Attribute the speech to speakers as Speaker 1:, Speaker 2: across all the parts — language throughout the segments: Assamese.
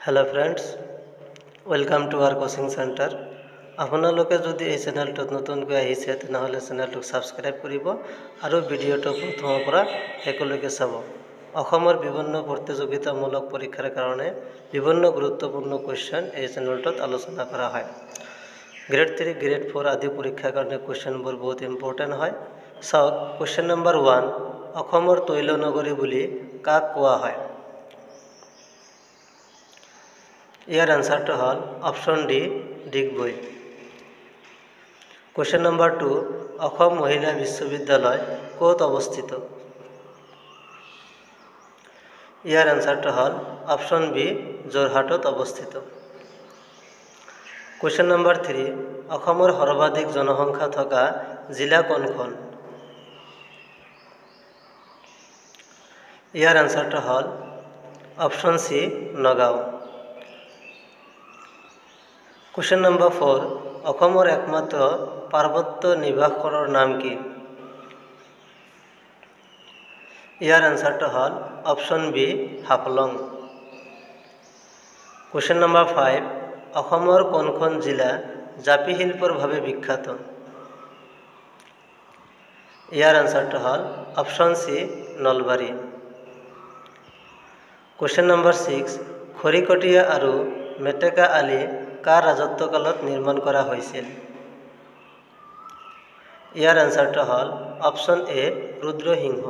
Speaker 1: Hello friends, welcome to our coaching centre. आपनालोके जदि এই চেনেলটোত নতুনকৈ আহিছে তেনেহলে চেনেলটোক সাবস্ক্ৰাইব কৰিব আৰু ভিডিঅটো প্ৰথমৰ পৰা শেষলৈকে চাব। অসমৰ বিভিন্ন প্ৰতিযোগিতামূলক পৰীক্ষাৰ কাৰণে বিভিন্ন গুৰুত্বপূৰ্ণ কোৱেশ্চন এই চেনেলটোত আলোচনা কৰা হয়। গ্ৰেড 3 গ্ৰেড 4 আদি পৰীক্ষাৰ কাৰণে কোৱেশ্চনবোৰ বহুত ইম্পৰ্টেন্ট হয়। চাওক, কোৱেশ্চন নম্বৰ 1, অসমৰ তৈল নগৰী বুলি কাক কোৱা হয়? ইয়াৰ আনসাৰটো হল option D, Digboi. Question number 2, Assam মহিলা বিশ্ববিদ্যালয় ক'ত অৱস্থিত? ইয়াৰ আনসাৰটো হল অপশন বি, যোৰহাটত অৱস্থিত। কোৱেশ্চন নম্বৰ 3, অসমৰ সৰ্বাধিক জনসংখ্যা থকা জিলা কোনখন? ইয়াৰ আনসাৰটো হল option C, Nagaon. Question number 4, অসমৰ একমাত্ৰ পাৰ্বত্য নিবাসকৰৰ নাম কি? ইয়াৰ আনসাৰটো হল option B, Haflong. Question number 5, অসমৰ কোনখন জিলা জাপি শিল্পৰ বাবে বিখ্যাত? ইয়াৰ আনসাৰটো হল option C, Nalbari. Question number 6, Khorikatia আৰু মেটেকা আলি কাৰ ৰাজত্বকালত নিৰ্মাণ কৰা হৈছিল? ইয়াৰ আনসাৰটো হল option A, Rudrasingha.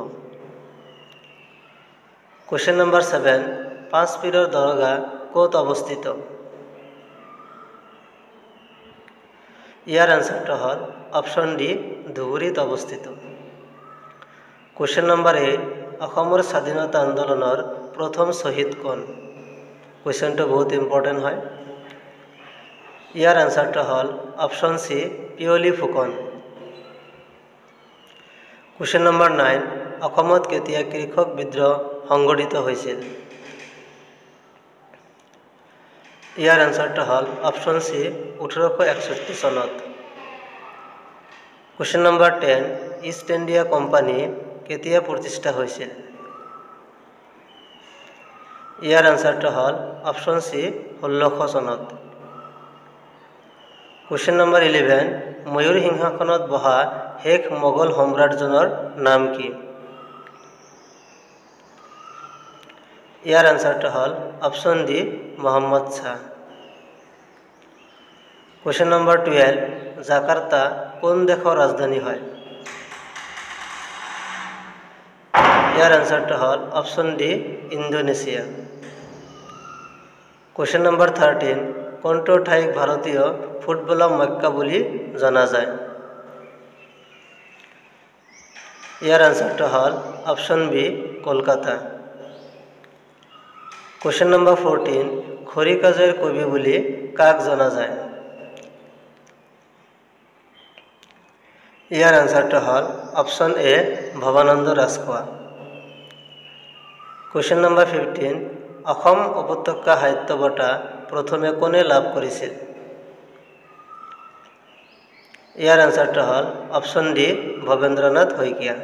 Speaker 1: Question number 7, পাঁচ পীৰৰ দৰগাহ ক'ত অৱস্থিত? ইয়াৰ আনসাৰটো হল অপশন ডি, ধুবুৰীত অৱস্থিত। কোৱেশ্চন নম্বৰ 8, অসমৰ স্বাধীনতা আন্দোলনৰ প্ৰথম শ্বহীদ কোন? কুৱেশ্যনটো বহুত ইম্পৰ্টেণ্ট হয়। ইয়াৰ আনসাৰটো হল অপশন সি, পিয়লি ফুকন। কোৱেশ্চন নম্বৰ 9, অসমত কেতিয়া কৃষক বিদ্ৰোহ সংঘটিত হৈছিল? ইয়াৰ আনসাৰটো হল অপশন সি, 1861 চনত। Question number 10, east India company কেতিয়া প্ৰতিষ্ঠা হৈছিল? ইয়াৰ আনসাৰটো হল অপশন সি, 1600 চনত। কোৱেশ্চন নম্বৰ 11, ময়ূৰ সিংহাসনত বহা শেষ মোগল সম্ৰাটজনৰ নাম কি? ইয়াৰ আনসাৰটো হল option D, Mohammad Shah. Question number 12, Jakarta কোন দেশৰ ৰাজধানী হয়? ইয়াৰ আনসাৰটো হল option D, Indonesia. Question number 13, কোনটো ঠাইক ভাৰতীয় ফুটবলৰ মক্কা বুলি জনা যায়? ইয়াৰ আনসাৰটো হল option B, Kolkata. Question number 14, খৰিকাজৰ কবি বুলি কাক জনা যায়? ইয়াৰ আনসাৰটো হল option A, Bhabananda Rajkhowa. Question number 15, অসম উপত্যকা সাহিত্য বঁটা প্ৰথমে কোনে লাভ কৰিছিল? ইয়াৰ আনসাৰটো হল অপশন ডি, ভৱেন্দ্ৰনাথ শইকীয়া।